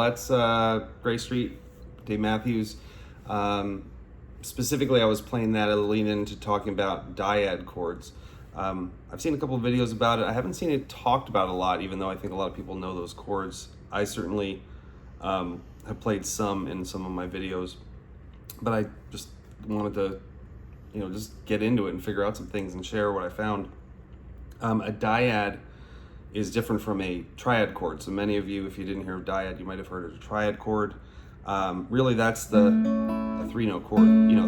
That's Gray Street, Dave Matthews. Specifically, I was playing that to lean into talking about dyad chords. I've seen a couple of videos about it. I haven't seen it talked about a lot, even though I think a lot of people know those chords. I certainly have played some in some of my videos, but I just wanted to, just get into it and figure out some things and share what I found. A dyad is different from a triad chord. So many of you, if you didn't hear of dyad, you might have heard of a triad chord. Really, that's the three-note chord.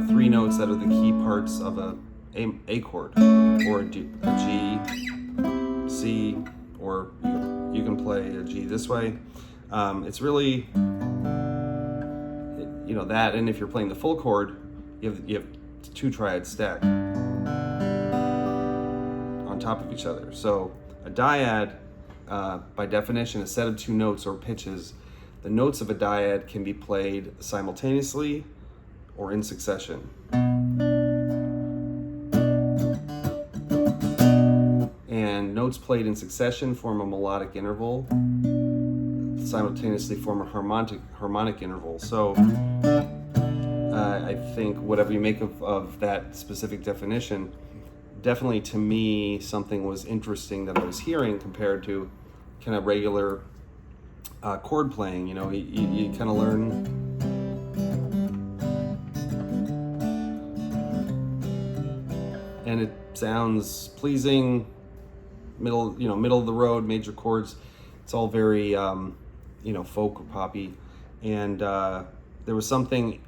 Three notes that are the key parts of a chord, or a G, C, or you can play a G this way. It's really, that. And if you're playing the full chord, you have two triads stacked on top of each other. So a dyad, by definition, a set of two notes or pitches. The notes of a dyad can be played simultaneously or in succession. And notes played in succession form a melodic interval, simultaneously form a harmonic interval. So I think whatever you make of that specific definition, definitely to me something was interesting that I was hearing compared to kind of regular chord playing. You kind of learn and it sounds pleasing, middle of the road, major chords. It's all very folk or poppy, and there was something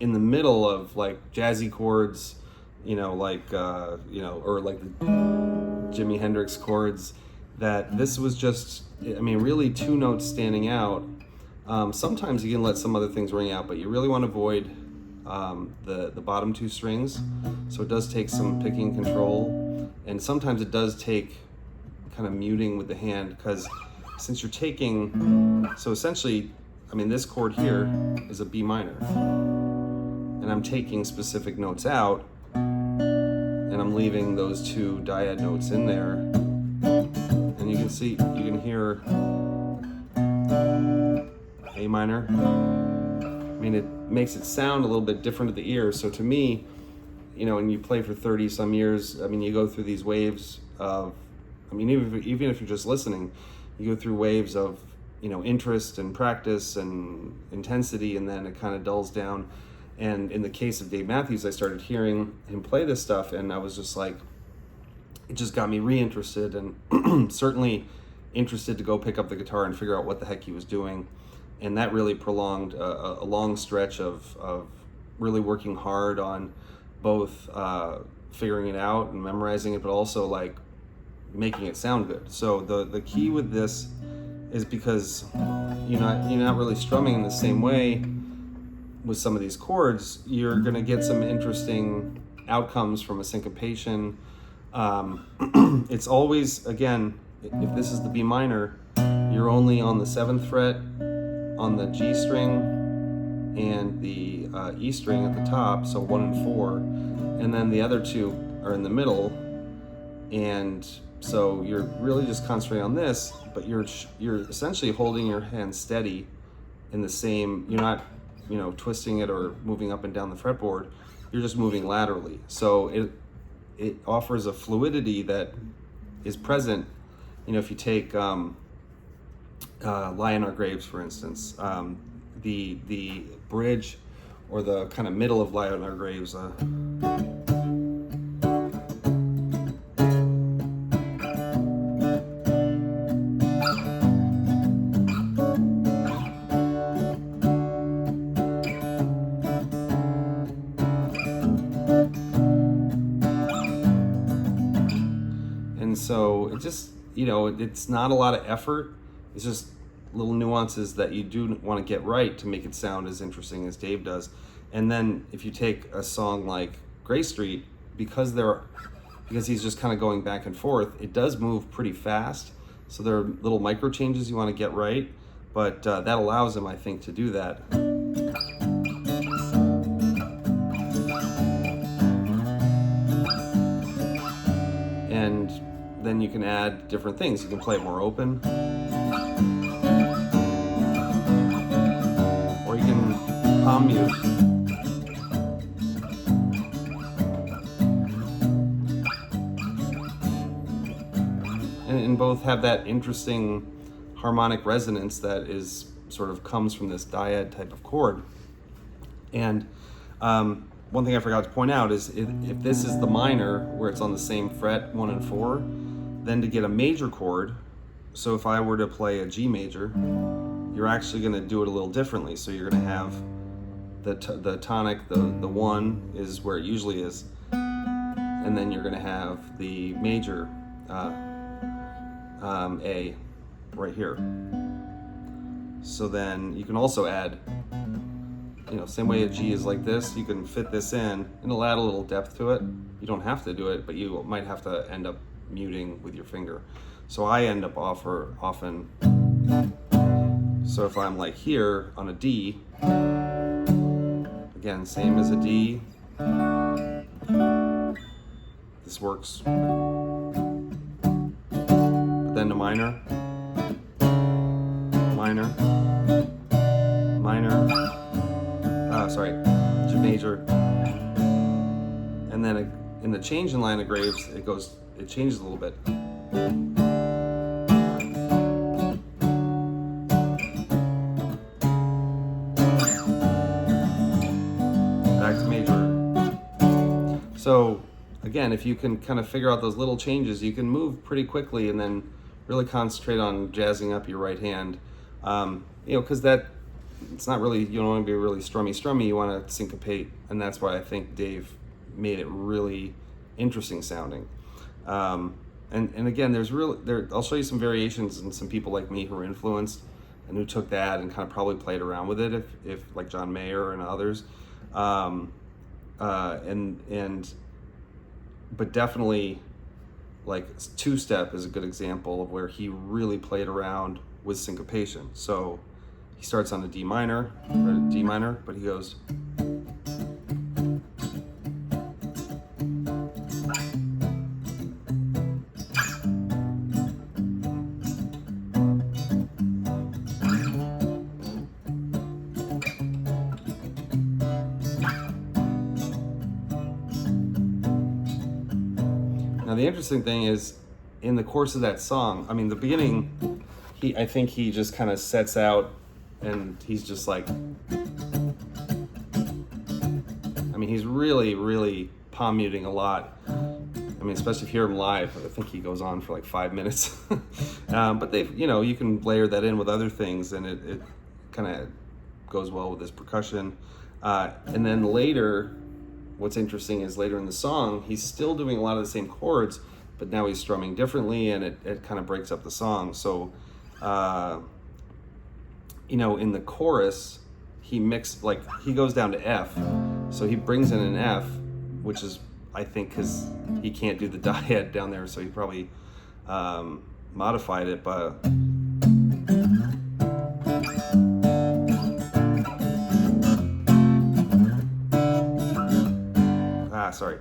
in the middle of like jazzy chords, or like the Jimi Hendrix chords, that this was just, really two notes standing out. Sometimes you can let some other things ring out, but you really want to avoid the bottom two strings. So it does take some picking control, and sometimes it does take kind of muting with the hand, because since you're taking, so essentially, this chord here is a B minor, and I'm taking specific notes out, and I'm leaving those two dyad notes in there, and you can hear A minor. It makes it sound a little bit different to the ear. So to me, when you play for 30 some years, you go through these waves of, even if you're just listening, you go through waves of, interest and practice and intensity, and then it kind of dulls down. And in the case of Dave Matthews, I started hearing him play this stuff, and I was just like, it just got me reinterested, and certainly interested to go pick up the guitar and figure out what the heck he was doing. And that really prolonged a long stretch of really working hard on both figuring it out and memorizing it, but also like making it sound good. So the key with this is, because you're not really strumming in the same way with some of these chords, you're going to get some interesting outcomes from a syncopation. It's always, again, if this is the B minor, you're only on the 7th fret, on the G string, and the E string at the top, so 1 and 4, and then the other two are in the middle. And so you're really just concentrating on this, but you're essentially holding your hand steady in the same, you're not twisting it or moving up and down the fretboard, you're just moving laterally. So it offers a fluidity that is present. If you take Lie in Our Graves, for instance, the bridge, or the kind of middle of Lie in Our Graves, so it just, it's not a lot of effort. It's just little nuances that you do want to get right to make it sound as interesting as Dave does. And then if you take a song like Gray Street, because there because he's just kind of going back and forth, it does move pretty fast. So there are little micro changes you want to get right, but that allows him, I think, to do that. And then you can add different things. You can play it more open, or you can palm mute. And both have that interesting harmonic resonance that is sort of comes from this dyad type of chord. And one thing I forgot to point out is if this is the minor where it's on the same fret, 1 and 4, then to get a major chord, so if I were to play a G major, you're actually going to do it a little differently. So you're going to have the tonic, the 1 is where it usually is, and then you're going to have the major A right here. So then you can also add, same way a G is like this, you can fit this in and it'll add a little depth to it. You don't have to do it, but you might have to end up muting with your finger. So I end up often, so if I'm like here on a D, again, same as a D, this works. Then to minor, G major, and then in the change in line of graves, it changes a little bit. Back to major. So again, if you can kind of figure out those little changes, you can move pretty quickly and then really concentrate on jazzing up your right hand. Because it's not really, you don't want to be really strummy, you want to syncopate, and that's why I think Dave made it really interesting sounding. And again, I'll show you some variations and some people like me who were influenced and who took that and kind of probably played around with it, if like John Mayer and others. But definitely, like two-step is a good example of where he really played around with syncopation. So he starts on a D minor, but he goes. Now the interesting thing is, in the course of that song, the beginning, I think he just kind of sets out and he's just like, he's really, really palm muting a lot. Especially if you hear him live, I think he goes on for like 5 minutes. But you can layer that in with other things and it kind of goes well with his percussion. And then later, what's interesting is later in the song, he's still doing a lot of the same chords, but now he's strumming differently and it kind of breaks up the song. So, in the chorus, he goes down to F. So he brings in an F, which is, I think, because he can't do the dyad down there, so he probably modified it, but... sorry.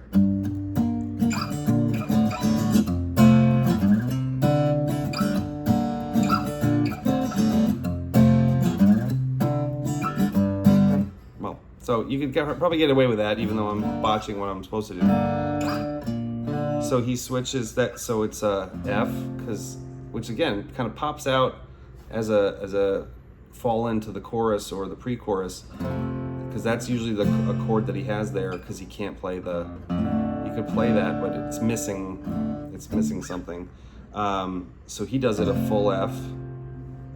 Well, so you could probably get away with that, even though I'm botching what I'm supposed to do. So he switches that, so it's a F, which again kind of pops out as a fall into the chorus or the pre-chorus. Because that's usually a chord that he has there, because he can't play he could play that, but it's missing something. So he does it a full F,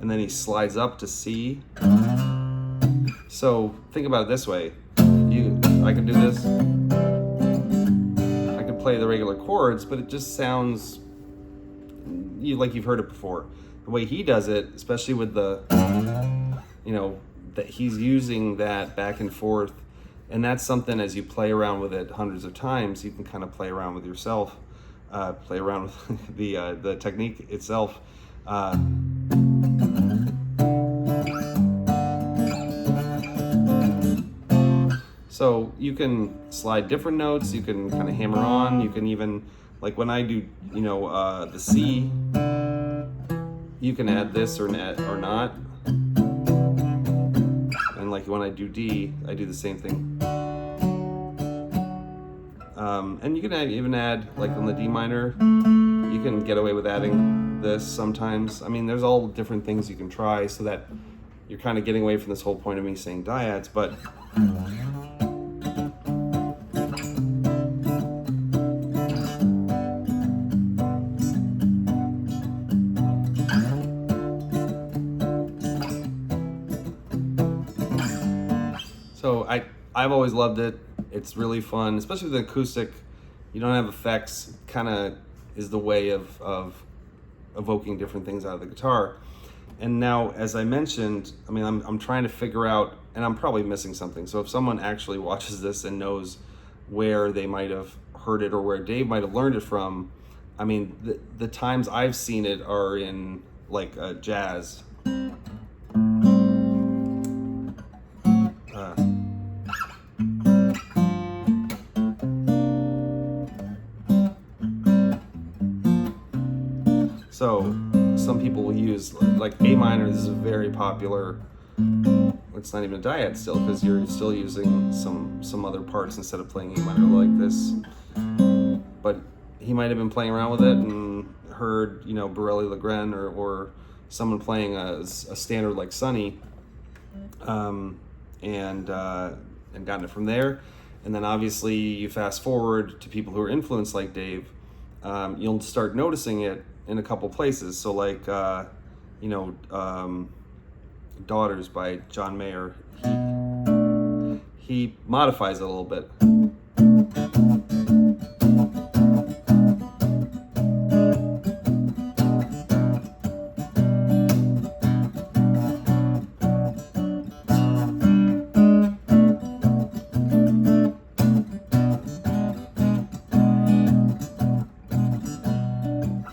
and then he slides up to C. So think about it this way. I could do this. I could play the regular chords, but it just sounds like you've heard it before. The way he does it, especially with that he's using that back and forth, and that's something, as you play around with it hundreds of times, you can kind of play around with yourself. play around with the technique itself. So you can slide different notes, you can kind of hammer on, you can even, like when I do, the C, you can add this or not. And like when I do D, I do the same thing. And you can even add, like on the D minor, you can get away with adding this sometimes. I mean, there's all different things you can try so that you're kind of getting away from this whole point of me saying dyads, but so I've always loved it. It's really fun, especially with the acoustic. You don't have effects. Kind of is the way of evoking different things out of the guitar. And now, as I mentioned, I mean, I'm trying to figure out, and I'm probably missing something. So if someone actually watches this and knows where they might have heard it or where Dave might have learned it from, I mean, the times I've seen it are in like jazz. So some people will use like A minor. This is a very popular, it's not even a dyad still, because you're still using some other parts instead of playing A minor like this. But he might have been playing around with it and heard, Borelli Legren or someone playing a standard like Sonny, and gotten it from there. And then obviously you fast forward to people who are influenced like Dave, you'll start noticing it in a couple places. So like, Daughters by John Mayer, he modifies it a little bit.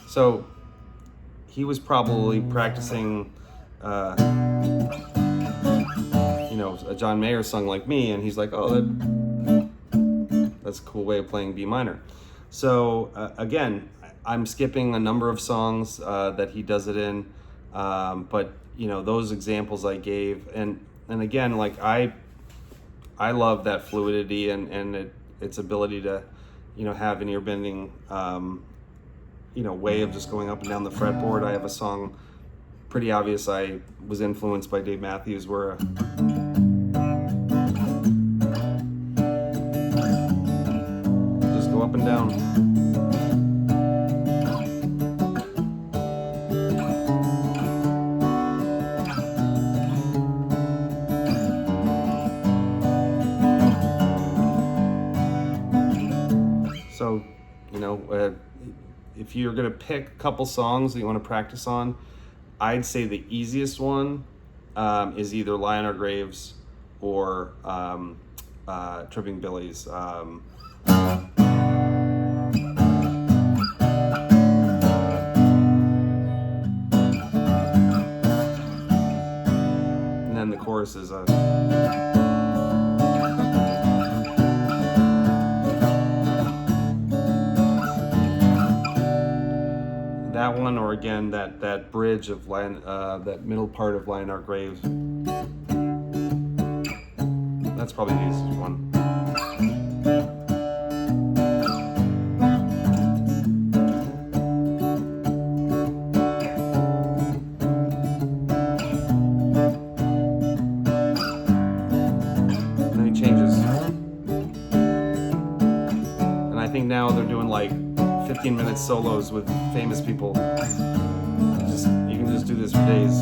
So he was probably practicing, a John Mayer song like me, and he's like, oh, that's a cool way of playing B minor. So again, I'm skipping a number of songs that he does it in, but those examples I gave, and again, like I love that fluidity and its ability to, have an ear-bending, way of just going up and down the fretboard. I have a song, pretty obvious I was influenced by Dave Matthews, where just go up and down. So, if you're gonna pick a couple songs that you want to practice on, I'd say the easiest one is either Lie on Our Graves or Tripping Billies. And then the chorus is that one, or again that bridge of that middle part of Lie on Our Graves. That's probably the easiest one. And then he changes, and I think now they're doing like 15-minute solos with famous people. You can just do this for days.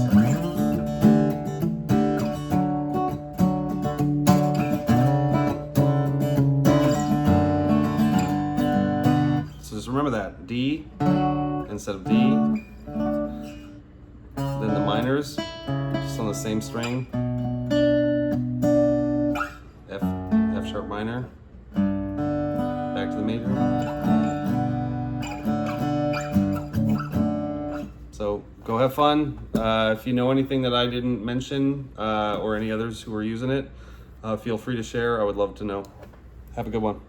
So just remember that D instead of D. Then the minors, just on the same string. F sharp minor. Back to the major. So go have fun. If you know anything that I didn't mention or any others who are using it, feel free to share. I would love to know. Have a good one.